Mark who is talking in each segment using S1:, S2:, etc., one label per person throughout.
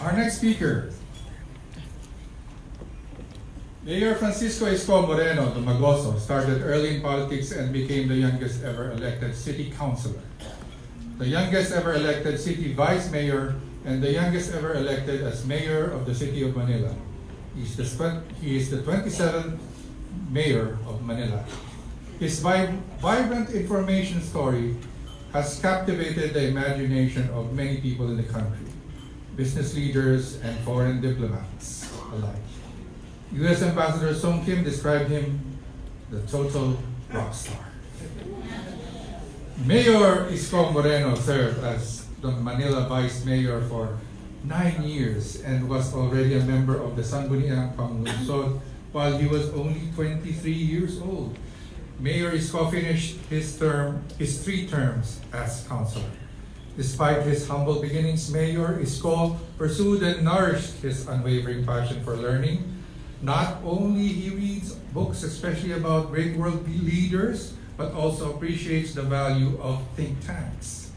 S1: Our next speaker, Mayor Francisco Isko Moreno of Magoso, started early in politics and became the youngest ever elected city councilor, the youngest ever elected city vice mayor, and the youngest ever elected as mayor of the city of Manila. He is the 27th mayor of Manila. His vibrant information story has captivated the imagination of many people in the country, business leaders and foreign diplomats alike. U.S. Ambassador Song Kim described him the total rock star. Mayor Isko Moreno served as the Manila Vice Mayor for 9 years and was already a member of the Sangguniang Pamumunsod while he was only 23 years old. Mayor Isko finished his 3 terms as councilor. Despite his humble beginnings, Mayor Isko pursued and nourished his unwavering passion for learning. Not only he reads books, especially about great world leaders, but also appreciates the value of think tanks.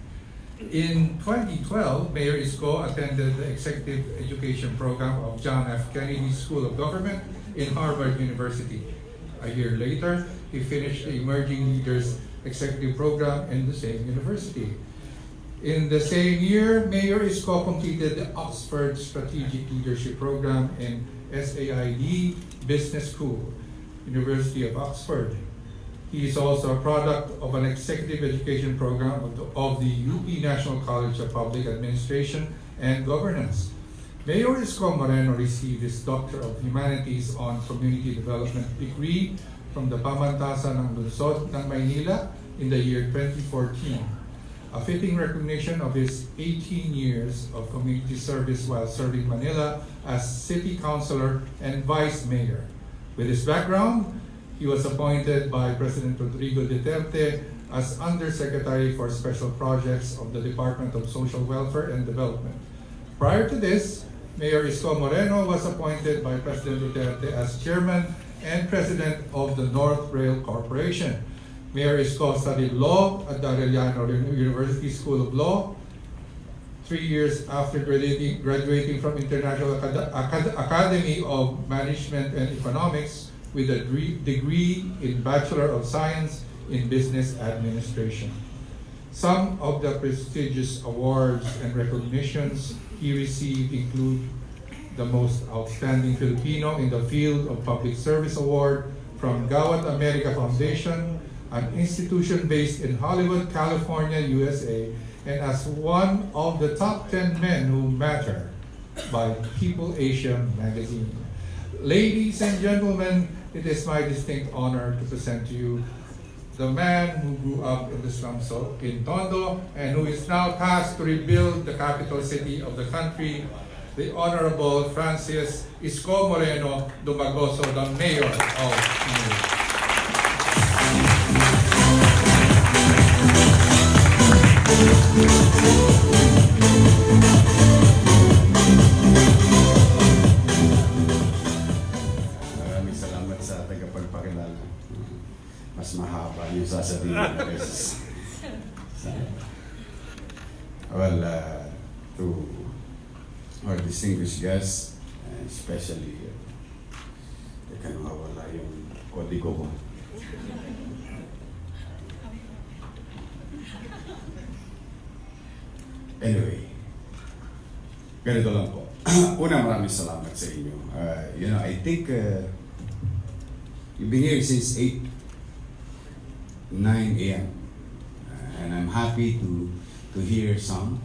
S1: In 2012, Mayor Isko attended the Executive Education Program of John F. Kennedy School of Government in Harvard University. A year later, he finished the Emerging Leaders Executive Program in the same university. In the same year, Mayor Isko completed the Oxford Strategic Leadership Program in SAID Business School, University of Oxford. He is also a product of an executive education program of the UP National College of Public Administration and Governance. Mayor Isko Moreno received his Doctor of Humanities on Community Development degree from the Pamantasan ng Lungsod ng Manila in the year 2014. A fitting recognition of his 18 years of community service while serving Manila as city councilor and vice mayor. With his background, he was appointed by President Rodrigo Duterte as Undersecretary for Special Projects of the Department of Social Welfare and Development. Prior to this, Mayor Isko Moreno was appointed by President Duterte as Chairman and President of the North Rail Corporation. Mayor Isko studied law at the Arellano University School of Law. 3 years after graduating from International Academy of Management and Economics with a degree in Bachelor of Science in Business Administration. Some of the prestigious awards and recognitions he received include the Most Outstanding Filipino in the Field of Public Service Award from Gawad America Foundation, an institution based in Hollywood, California, USA, and as one of the top 10 men who matter by People Asia magazine. Ladies and gentlemen, it is my distinct honor to present to you the man who grew up in the slums in Tondo and who is now tasked to rebuild the capital city of the country, the Honorable Francis Isko Moreno Dumagoso, the Mayor of Manila.
S2: Maraming salamat sa tagapagpakilala. Mas mahaba yung sasabihin ko kaysa well, to our distinguished guests, especially teka nawawala yung kodigo ko. Anyway, ganito lang po. Una, maraming salamat sa inyo. I think you've been here since 9 a.m. And I'm happy to hear some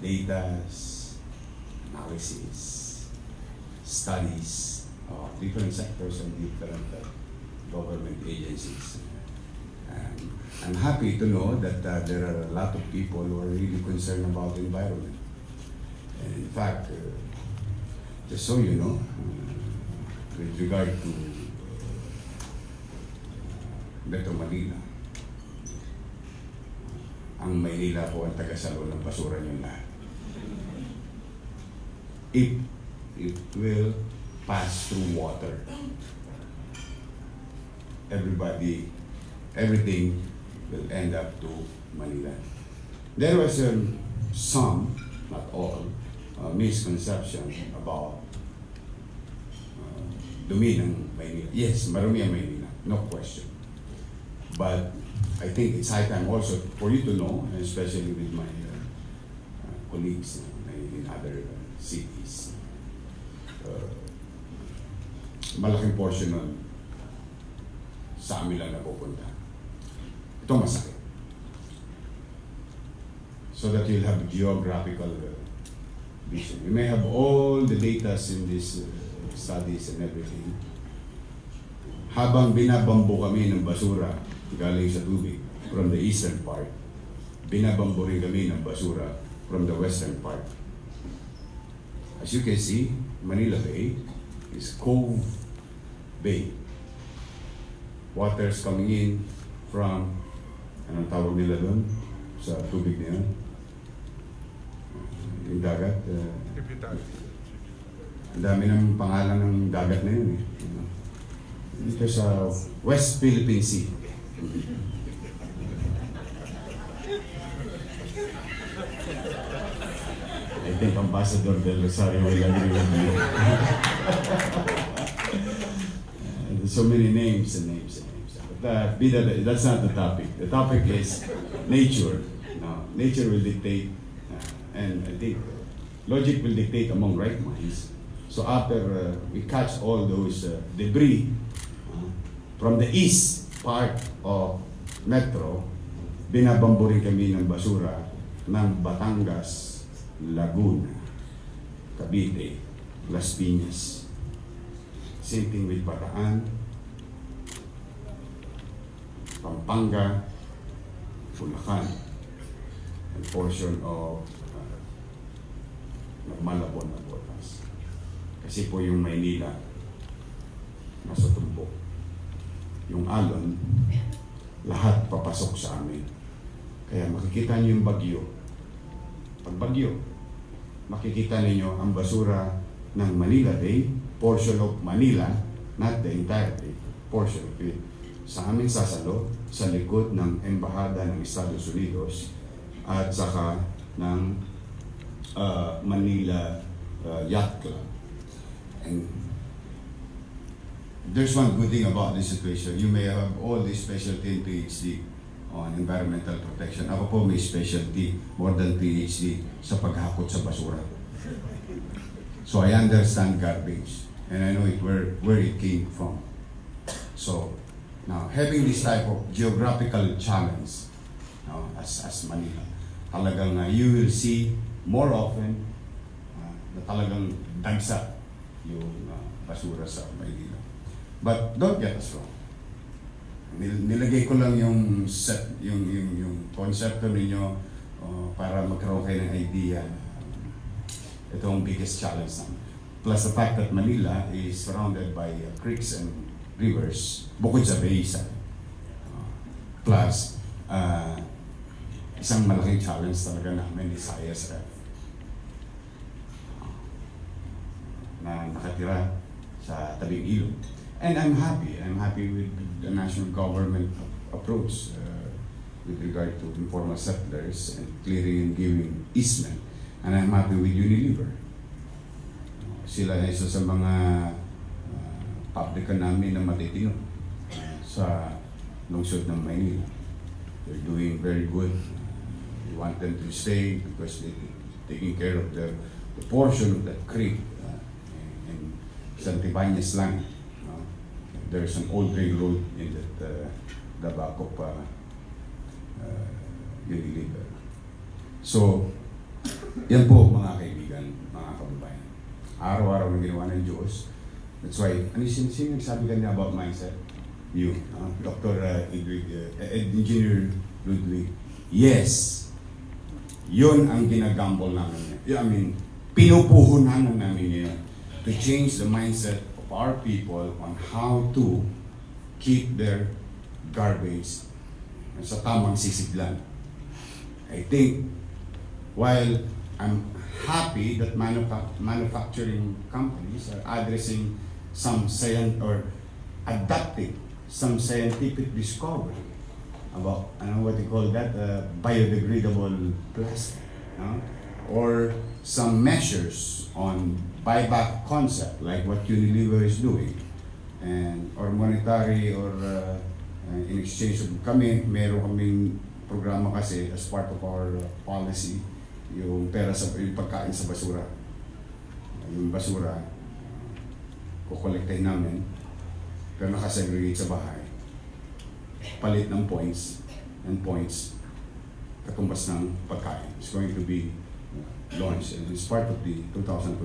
S2: data, analysis, studies of different sectors and different government agencies. I'm happy to know that there are a lot of people who are really concerned about the environment. And in fact, just so you know, with regard to Metro Manila, ang Maynila po ang tagasalo ng basura niyo lahat. If it will pass through water, everything will end up to Manila. There was some not all, misconception about dumi ng Maynila. Yes, marami ang Maynila, no question. But I think it's high time also for you to know, and especially with my colleagues in other cities, malaking portion nun sa amin lang napupunta. Ito masakit. So that you'll have geographical vision. You may have all the data in these studies and everything. Habang binabambo kami ng basura galing sa tubig from the eastern part, binabambo rin kami ng basura from the western part. As you can see, Manila Bay is Cove Bay. Water's coming in from, anong tawag nila doon sa tubig na yun? Yung dagat. Ang dami ng pangalan ng dagat na yun. Dito sa West Philippine Sea. I think Ambassador Del Rosario will agree with me. There's so many names and names and names. But that's not the topic. The topic is nature. Now, nature will dictate, and I think logic will dictate among right minds. So after we catch all those debris from the east part of Metro, binabambo rin kami ng basura ng Batangas, Laguna, Cavite, Las Piñas. Same thing with Bataan, Pampanga, Bulacan, and portion of Malabon na Botas. Kasi po yung Maynila, nasa tumbok. Yung alon, lahat papasok sa amin. Kaya makikita niyo yung bagyo. Pag bagyo, makikita niyo ang basura ng Manila Bay, portion of Manila, not the entire Bay, portion of it. Sa amin sasalo, sa likod ng Embahada ng Estados Unidos at saka ng Manila Yacht Club. And there's one good thing about this situation. You may have all this specialty and PhD on environmental protection. Ako po may specialty, more than PhD, sa paghakot sa basura. So I understand garbage, and I know where it came from. So now, having this type of geographical challenge, as Manila, talagang you will see more often na talagang dagsa yung basura sa Manila. But don't get us wrong. Nilagay ko lang yung konsepto ninyo para magkaroon kayo ng idea. Ito ang biggest challenge namin. Plus the fact that Manila is surrounded by creeks and rivers, bukod sa basin. Plus, isang malaking challenge talaga namin is ISF na nakatira sa tabing ilog. And I'm happy with the national government approach with regard to informal settlers and clearing and giving easement. And I'm happy with Unilever. Sila ay isa sa mga pabrika namin na matitino sa lungsod ng Manila. They're doing very good. We want them to stay because they're taking care of the portion of that creek in Santibanez land. There's an old railroad in the back of Unilever. So, yan po mga kaibigan, mga kababayan. Araw-araw na ginawa ng Diyos. That's why, sino nagsabi kanina about mindset? You, Dr. Engineer Ludwig. Yes, yun ang ginagambol namin. I mean, pinupuhunan namin yun to change the mindset of our people on how to keep their garbage sa tamang sisiglan. I think, while I'm happy that manufacturing companies are addressing some adapting some scientific discovery about what you call that biodegradable plastic. or some measures on buyback concept like what Unilever is doing, and or monetary or in exchange of meron kaming programa kasi as part of our policy, yung pera sa yung pagkain sa basura. Yung basura, kukolektahin namin, pero nakasegregate sa bahay. Palit ng points, and points, katumbas ng pagkain. It's going to be launched and it's part of the 2020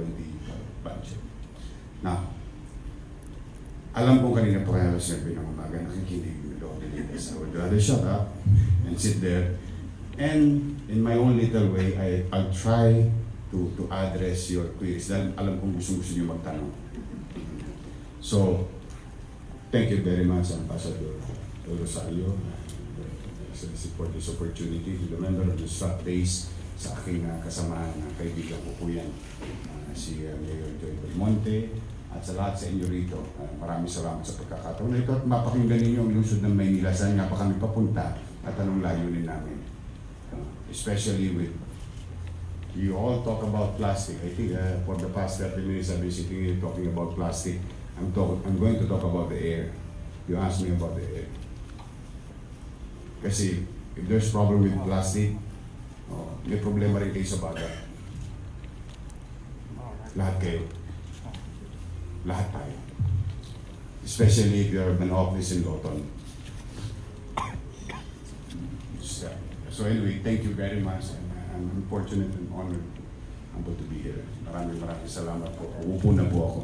S2: budget. Now, alam ko kanina pa kaya sabi ng umaga, nakikinig nito. I would rather shut up and sit there. And in my own little way, I'll try to address your queries. Dahil alam kong gusto niyo magtanong. So, thank you very much, Ambassador Rosario, for this opportunity to the member of the SWAT base sa aking kasamahan na kaibigan ko po yan, si Mayor Joy Belmonte, at sa lahat sa inyo rito. Maraming salamat sa pagkakataon na ito at mapakinggan ninyo ang lungsod ng Maynila, saan nga pa kami papunta at anong layunin namin. Especially with, you all talk about plastic. I think for the past 30 minutes I've been sitting here talking about plastic. I'm going to talk about the air. You asked me about the air. Kasi if there's problem with plastic, may problema rin kayo sa bagat. Lahat kayo. Lahat tayo. Especially if you're an office in Lawton. So anyway, thank you very much. And I'm fortunate and honored to be here. Maraming salamat po. Uupo na po ako.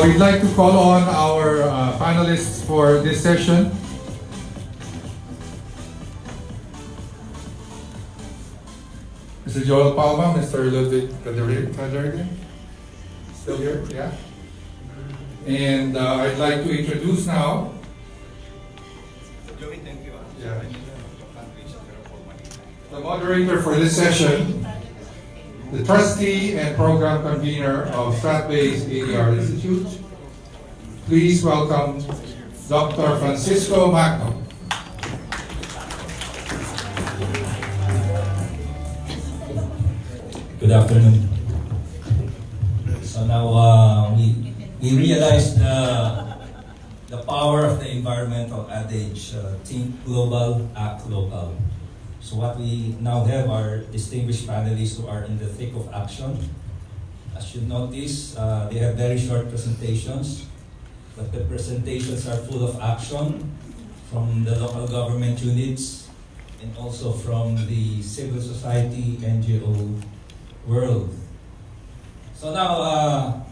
S1: We'd like to call on our panelists for this session. Mr. Joel Palma, Mr. Ludwig Frederick, still here? Yeah. And I'd like to introduce now. Yeah. The moderator for this session, the trustee and program convener of Strat-based ADR Institute. Please welcome Dr. Francisco Magno.
S3: Good afternoon. So now we realize the power of the environmental adage, think global, act local. So what we now have are distinguished panelists who are in the thick of action. As you notice, they have very short presentations, but the presentations are full of action from the local government units and also from the civil society, NGO world. So now,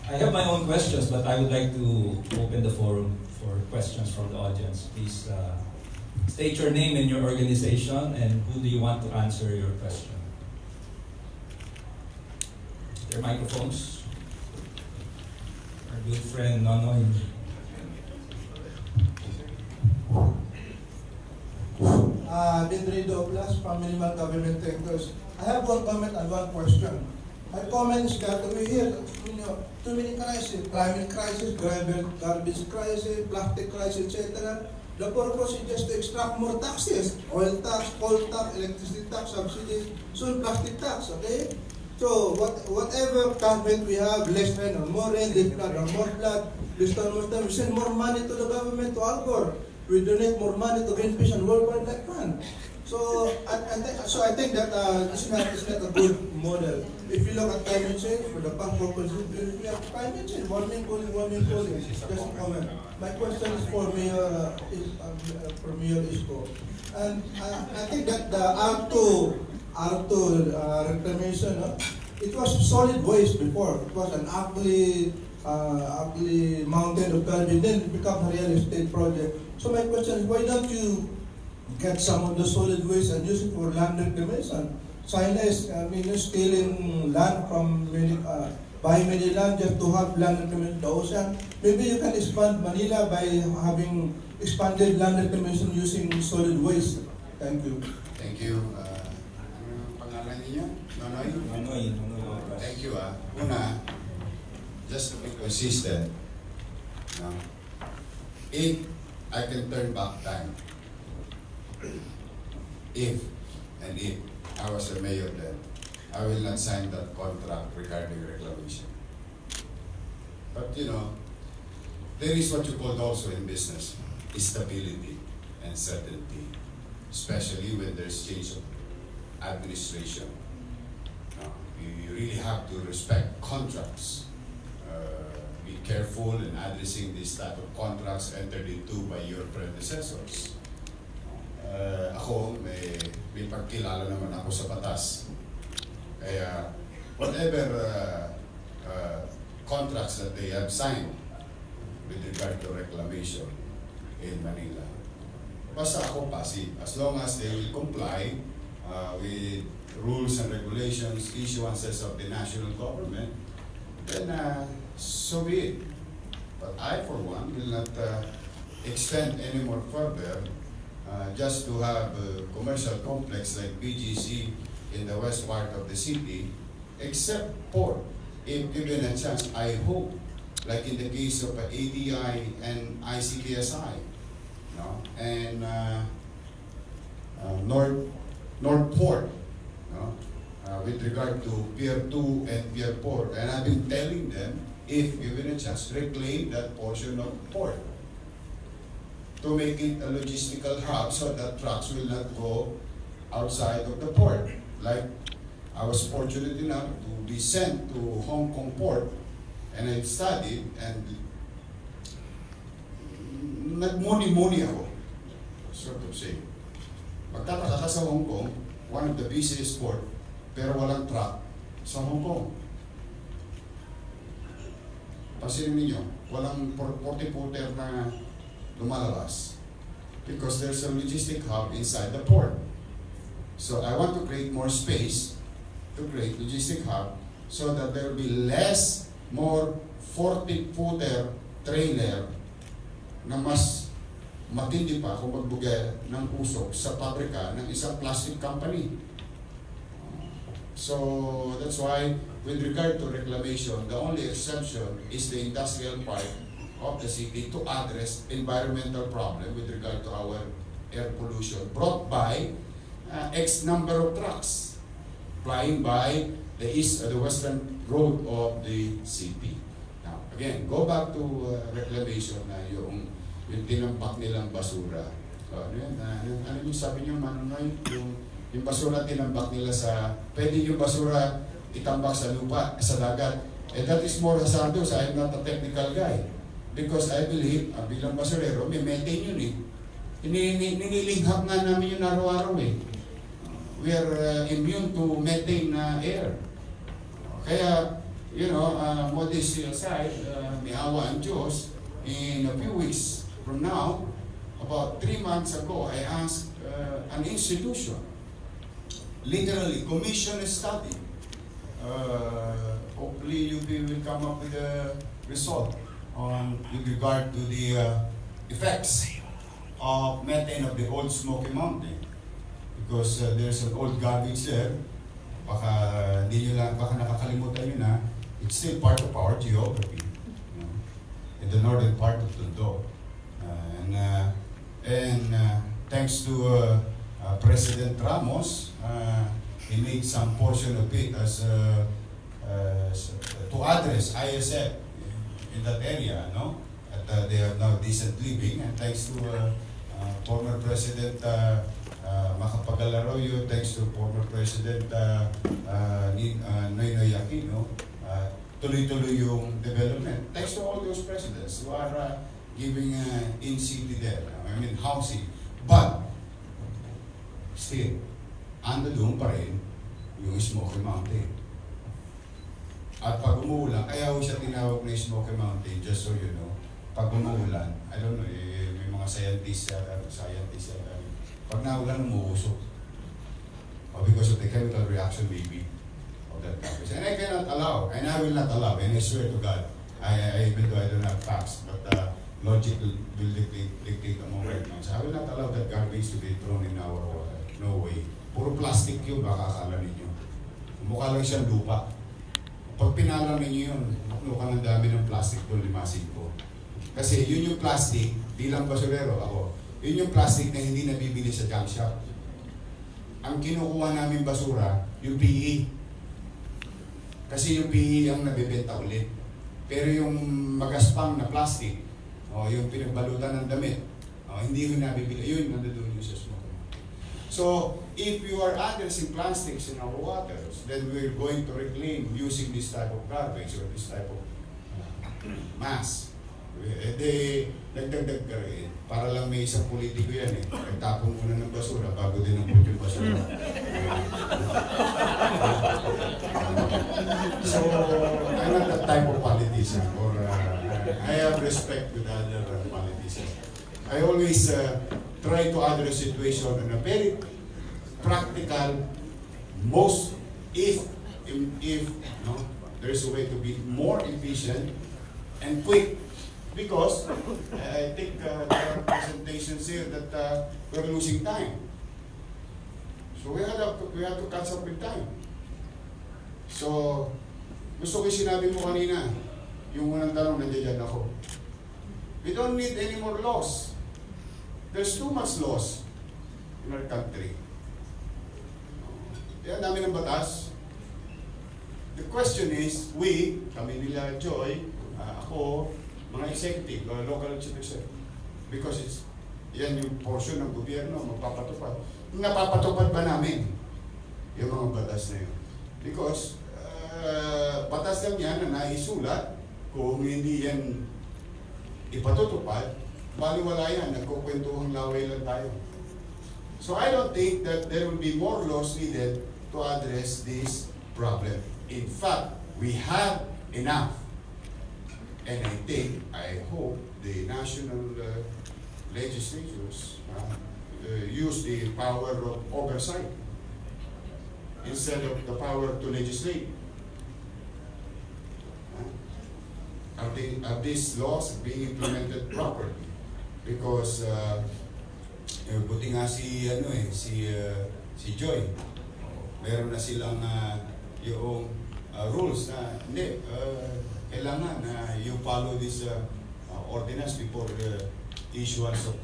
S3: I have my own questions, but I would like to open the forum for questions from the audience. Please state your name and your organization, and who do you want to answer your question? There are microphones. Our good friend Nonoy.
S4: Bindri Douglas from Minimal Government Thinkers. I have one comment and one question. My comment is that we hear too many crises, climate crisis, garbage crisis, plastic crisis, etc. The purpose is just to extract more taxes, oil tax, coal tax, electricity tax, subsidies, soon plastic tax, okay? So whatever government we have, less rain or more rain, less flood or more flood, this time we send more money to the government, to Alcor. We donate more money to Greenpeace and World Wildlife Fund. So I think that it's not a good model. If you look at climate change, for the past purpose, we have climate change, warming, cooling, just a comment. My question is for Mayor Isko. And I think that the R2 reclamation, it was solid waste before. It was an ugly mountain of garbage, then it became a real estate project. So my question is, why don't you get some of the solid waste and use it for land reclamation? China is stealing land from buying many land just to have land reclamation in the ocean. Maybe you can expand Manila by having expanded land reclamation using solid waste. Thank you.
S2: Thank you. Ano pangalan niyo? Nonoy. Thank you. Una, just to be consistent, if
S5: I can turn back time. If I was a mayor then, I will not sign that contract regarding reclamation. But you know, there is what you call also in business, stability and certainty, especially when there's change of administration. You really have to respect contracts. Be careful in addressing this type of contracts entered into by your predecessors. Ako, may pagkilala naman ako sa batas. Kaya, whatever contracts that they have signed with regard to reclamation in Manila, basta ako passive. As long as they will comply with rules and regulations, issuances of the national government, then so be it. But I, for one, will not extend any more further just to have a commercial complex like BGC in the west part of the city, except for, if given a chance, I hope, like in the case of ADI and ICTSI, no? And North Port, no? With regard to Pier 2 and Pier 4, and I've been telling them, if given a chance, reclaim that portion of port to make it a logistical hub so that trucks will not go outside of the port. Like, I was fortunate enough to be sent to Hong Kong port, and I studied, and nagmuni-muni ako, sort of say. Magtataka ka sa Hong Kong, one of the busiest port, pero walang truck sa Hong Kong. Pasinin ninyo, walang 40-footer na lumalabas because there's a logistic hub inside the port. So I want to create more space to create logistic hub so that there will be more 40-footer trailer na mas matindi pa kung magbugay ng usok sa pabrika ng isang plastic company. So that's why, with regard to reclamation, the only exception is the industrial part of the city to address environmental problem with regard to our air pollution brought by X number of trucks flying by the western road of the city. Now, again, go back to reclamation na yung tinampak nilang basura. Ano yun? Ano yung sabi niyo, Manonoy? Yung basura tinambak nila pwede yung basura itambak sa lupa, sa dagat. And that is more hazardous. I'm not a technical guy. Because I believe, bilang basurero, may methane yun eh. Nililinghap nga namin yun araw-araw eh. We are immune to methane air. Kaya, you know, modesty aside, may awa ang Diyos, in a few weeks from now, about 3 months ago, I asked an institution, literally commission a study. Hopefully you will come up with a result with regard to the effects of methane of the old Smoky Mountain. Because there's an old garbage there, baka nakakalimutan nyo na, it's still part of our geography, you know, in the northern part of Tondo. And thanks to President Ramos, he made some portion of it as to address ISF in that area, no? They have now decent living, and thanks to former President Macapagal Arroyo, thanks to former President Noynoy Aquino, tuloy-tuloy yung development. Thanks to all those presidents who are giving in-city there, I mean housing. But, still, doon pa rin yung Smoky Mountain. At pag umuulan, kaya ho siya tinawag na Smoky Mountain, just so you know, pag umuulan, I don't know, may mga scientists pag naulan, umuusok. Or because of the chemical reaction maybe of that garbage. And I cannot allow, and I will not allow, and I swear to God, even though I don't have facts, but logic will dictate the moment. So I will not allow that garbage to be thrown in our water. No way. Puro plastic yun, baka akala ninyo. Mukha lang siyang lupa. Pag pinalam ninyo yun, mukhang ang dami ng plastic doon, limasin ko. Kasi yun yung plastic bilang basurero ako, yun yung plastic na hindi nabibili sa junk shop. Ang kinukuha namin basura, yung PE. Kasi yung PE ang nabibenta ulit. Pero yung magaspang na plastic, yung pinagbalutan ng damit, hindi ko nabibili. Yun, nandoon yung sa smoke. So, if you are addressing plastics in our waters, then we're going to reclaim using this type of garbage or this type of mass. Nagdagdag ka rin. Para lang may isang politiko yan eh. Nagtapon muna ng basura bago din ang yung basura. So, I'm not that type of politician or I have respect with other politicians. I always try to address situation in a very practical, if there's a way to be more efficient and quick. Because I think there are presentations here that we're losing time. So we have to catch up with time. So, gusto ko yung sinabi mo kanina, yung unang tanong, nandiyan ako. We don't need any more laws. There's too much laws in our country. Kaya dami ng batas. The question is, kami nila Joy, ako, mga executive, local executive, because yan yung portion ng gobyerno, magpapatupad. Napapatupad ba namin yung mga batas na yun? Because batas lang yan na naisulat, kung hindi yan ipatutupad, baliwala yan, nagkukwentuhang laway lang tayo. So I don't think that there will be more laws needed to address this problem. In fact, we have enough. And I hope the national legislatures use the power of oversight instead of the power to legislate. Are these laws being implemented properly? Because buti nga si Joy, meron na silang yung rules na hindi kailangan na you follow this ordinance before issuance of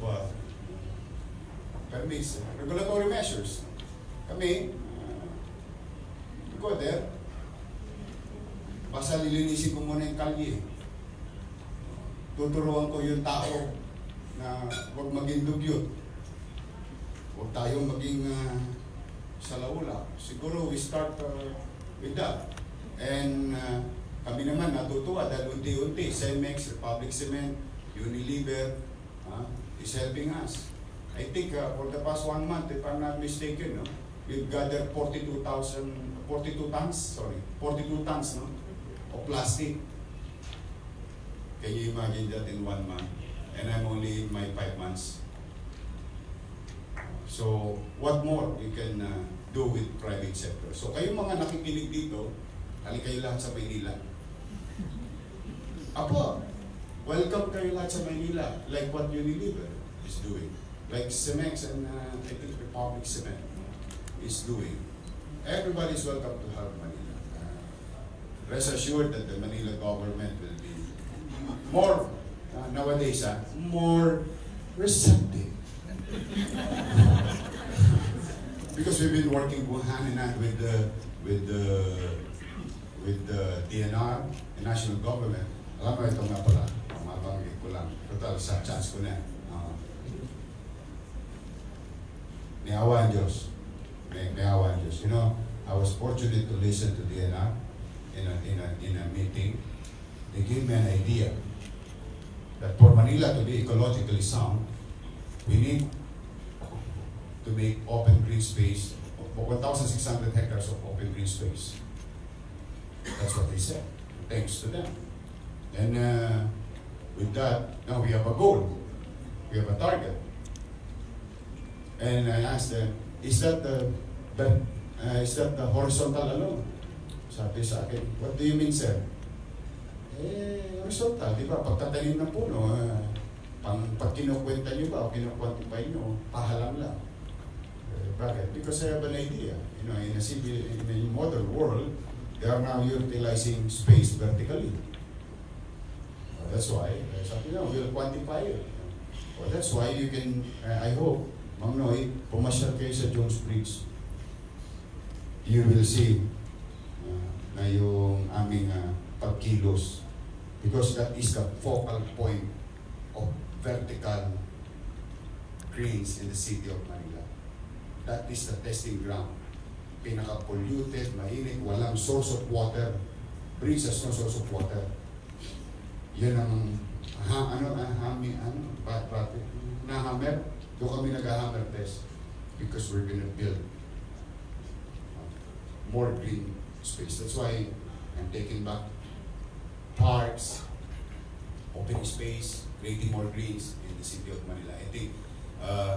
S5: permits, regulatory measures. Kami, go there, basta lilinisin ko muna yung kalye. Tuturuan ko yung tao na huwag maging dugyot. Huwag tayong maging salaula. Siguro we start with that. And kami naman natutuwa dahil unti-unti, CEMEX, Republic Cement, Unilever is helping us. I think for the past 1 month, if I'm not mistaken, we've gathered 42 tons of plastic. Can you imagine that in 1 month? And I'm only in my 5 months. So, what more we can do with private sector? So, kayong mga nakikinig dito, hali kayo lahat sa Manila. Apo, welcome kayo lahat sa Manila, like what Unilever is doing. Like Cemex and I think Republic Cement is doing. Everybody is welcome to help Manila. Rest assured that the Manila government will be more, nowadays, more receptive. Because we've been working hand in hand with the DNR, the national government. Alam mo, ito nga pala, mabanggit ko lang. Total, sa chance ko na. May awa ang Diyos. May awa ang Diyos. You know, I was fortunate to listen to DNR in a meeting. They gave me an idea that for Manila to be ecologically sound, we need to make open green space, 1,600 hectares of open green space. That's what they said. Thanks to them. And with that, now we have a goal. We have a target. And I asked them, is that the horizontal alone? Sabi sa akin, what do you mean, sir? Horizontal, di ba? Pagtatanim ng puno, pag kinukwenta nyo ba o kinukwantify nyo, pahalang lang. Bakit? Because I have an idea. You know, in a modern world, they are now utilizing space vertically. That's why, sabi nyo, we'll quantify it. Well, that's why you can, I hope, Ma'am Noy, pumasyal kayo sa Jones Bridge. You will see na yung aming pagkilos. Because that is the focal point of vertical cranes in the city of Manila. That is the testing ground. Pinaka-polluted, mainit, walang source of water. Bridge has no source of water. Yun ang na-hammer. Doon kami nag-hammer test because we're gonna build more green space. That's why I'm taking back parks, open space, creating more greens in the city of Manila. I think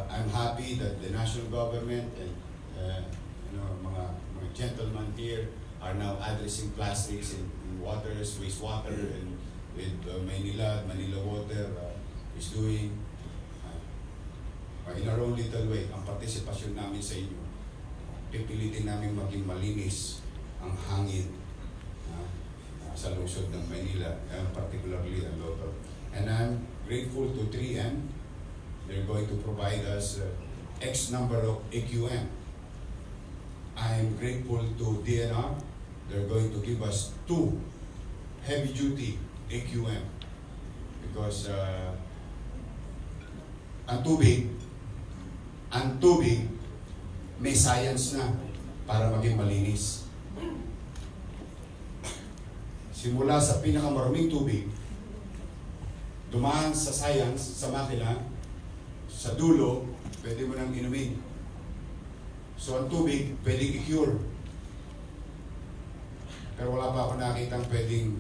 S5: I'm happy that the national government and mga gentlemen here are now addressing plastics in waters, wastewater, and with Manila Water is doing in our own little way. Ang partisipasyon namin sa inyo, pipilitin namin maging malinis ang hangin sa lungsod ng Manila, particularly ang local. And I'm grateful to 3M. They're going to provide us X number of AQM. I'm grateful to DNR. They're going to give us 2 heavy-duty AQM because ang tubig may science na para maging malinis. Simula sa pinakamaruming tubig, dumaan sa science, sa makina, sa dulo, pwede mo nang inumin. So ang tubig, pwedeng i-cure. Pero wala pa ako nakitang pwedeng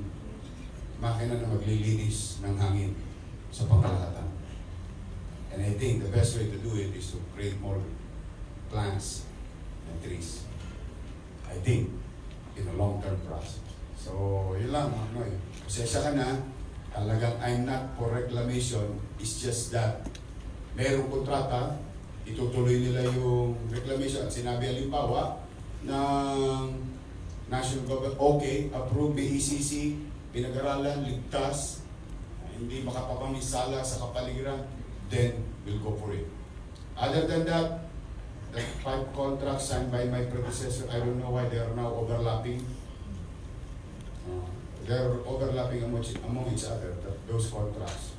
S5: makina na maglilinis ng hangin sa pangkalahatan. And I think the best way to do it is to create more plants and trees. I think in a long-term process. So, yun lang, pasensya ka na. Talagang I'm not for reclamation. It's just that merong kontrata, itutuloy nila yung reclamation. At sinabi halimbawa ng national government, okay, approve BECC, pinag-aralan, ligtas, hindi makapapamisala sa kapaligiran, then we'll go for it. Other than that, the 5 contracts signed by my predecessor, I don't know why they are now overlapping. They're overlapping among each other, those contracts.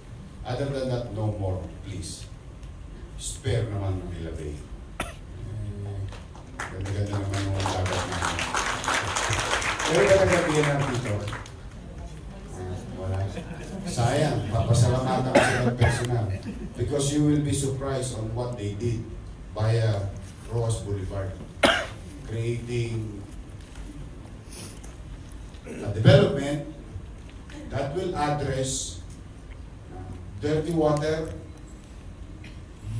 S5: Other than that, no more, please. Spare naman ng Manila Bay. Ganda-ganda naman yung dagat namin. Pero talaga bigyan ng dito. Wala. Sayang, papasalamatan ko sila personal. Because you will be surprised on what they did via Rojas Boulevard. Creating a development that will address dirty water,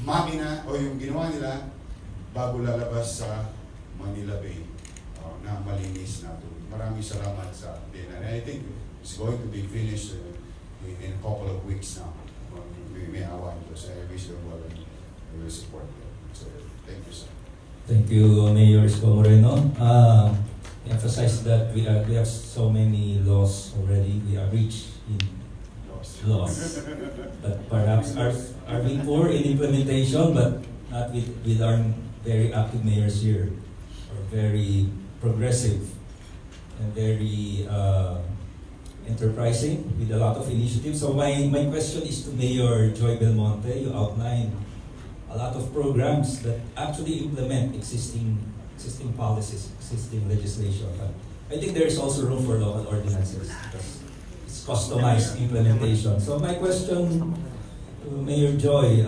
S5: makina o yung ginawa nila bago lalabas sa Manila Bay na malinis na tubig. Maraming salamat sa DNR. I think it's going to be finished in a couple of weeks now. May awa ito. So I wish them well and I will support them. So thank you, sir.
S3: Thank you, Mayor Isko Moreno. Emphasize that we have so many laws already. We are rich in laws, but perhaps are we poor in implementation, but not with our very active mayors here, or very progressive and very enterprising with a lot of initiatives. So my question is to Mayor Joy Belmonte. You outlined a lot of programs that actually implement existing policies, existing legislation. But I think there is also room for local ordinances because it's customized implementation. So my question to Mayor Joy,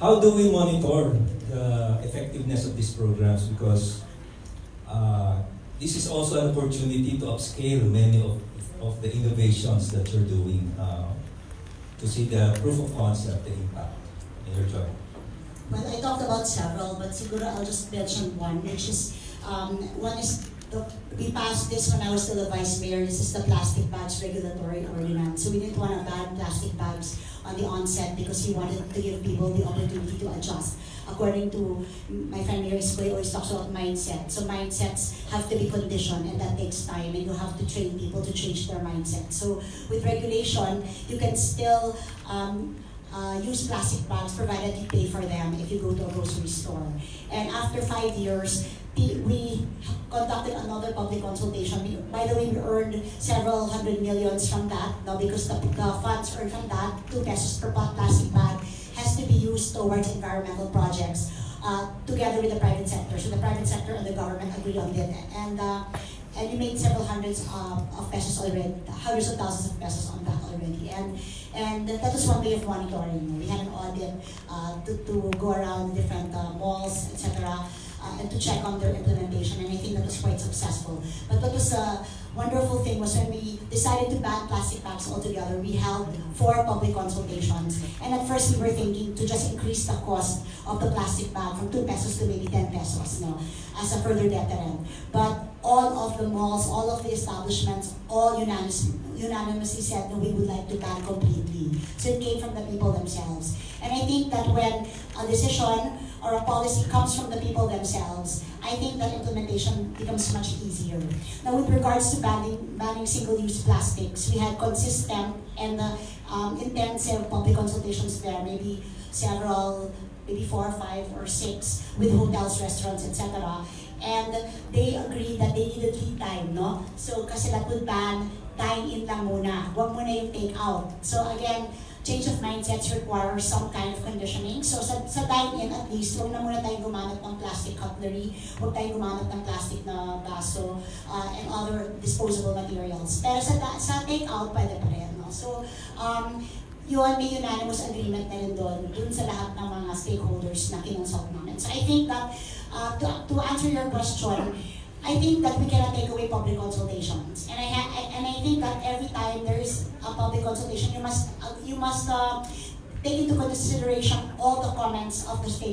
S3: how do we monitor the effectiveness of these programs? Because this is also an opportunity to upscale many of the innovations that you're doing to see the proof of concept, the impact. Mayor Joy.
S6: Well, I talked about several, but siguro I'll just mention one, which is, we passed this when I was still a vice mayor. This is the plastic bags regulatory ordinance. So we didn't want to ban plastic bags on the onset because we wanted to give people the opportunity to adjust. According to my friend Mayor Isko, he always talks about mindset. So mindsets have to be conditioned, and that takes time, and you have to train people to change their mindset. So with regulation, you can still use plastic bags provided you pay for them if you go to a grocery store. And after 5 years, we conducted another public consultation. By the way, we earned several hundred millions from that, no, because the funds earned from that, 2 pesos per plastic bag, has to be used towards environmental projects together with the private sector. So the private sector and the government agree on it. And we made several hundreds of pesos already, hundreds of thousands of pesos on that already. And that was one way of monitoring. We had an audit to go around different malls, etc., and to check on their implementation, and I think that was quite successful. But what was a wonderful thing was when we decided to ban plastic bags altogether, we held 4 public consultations. And at first we were thinking to just increase the cost of the plastic bag from 2 pesos to maybe 10 pesos, as a further deterrent. But all of the malls, all of the establishments, all unanimously said, no, we would like to ban completely. So it came from the people themselves. And I think that when a decision or a policy comes from the people themselves, I think that implementation becomes much easier. Now, with regards to banning single-use plastics, we had consistent and intensive public consultations there, maybe 4 or 5 or 6 with hotels, restaurants, etc. And they agreed that they needed lead time, no? So, kasi that would ban dine-in lang muna. Huwag muna yung take-out. So again, change of mindsets requires some kind of conditioning. So sa dine-in at least, huwag na muna tayong gumamit ng plastic cutlery, huwag tayong gumamit ng plastic na baso, and other disposable materials. Pero sa take-out, pwede pa rin, no? So, yun, may unanimous agreement na rin dun sa lahat ng mga stakeholders na kinonsult namin. So I think that, to answer your question, I think that we cannot take away public consultations, and I think that every time there is a public consultation, you must take into consideration all the comments of the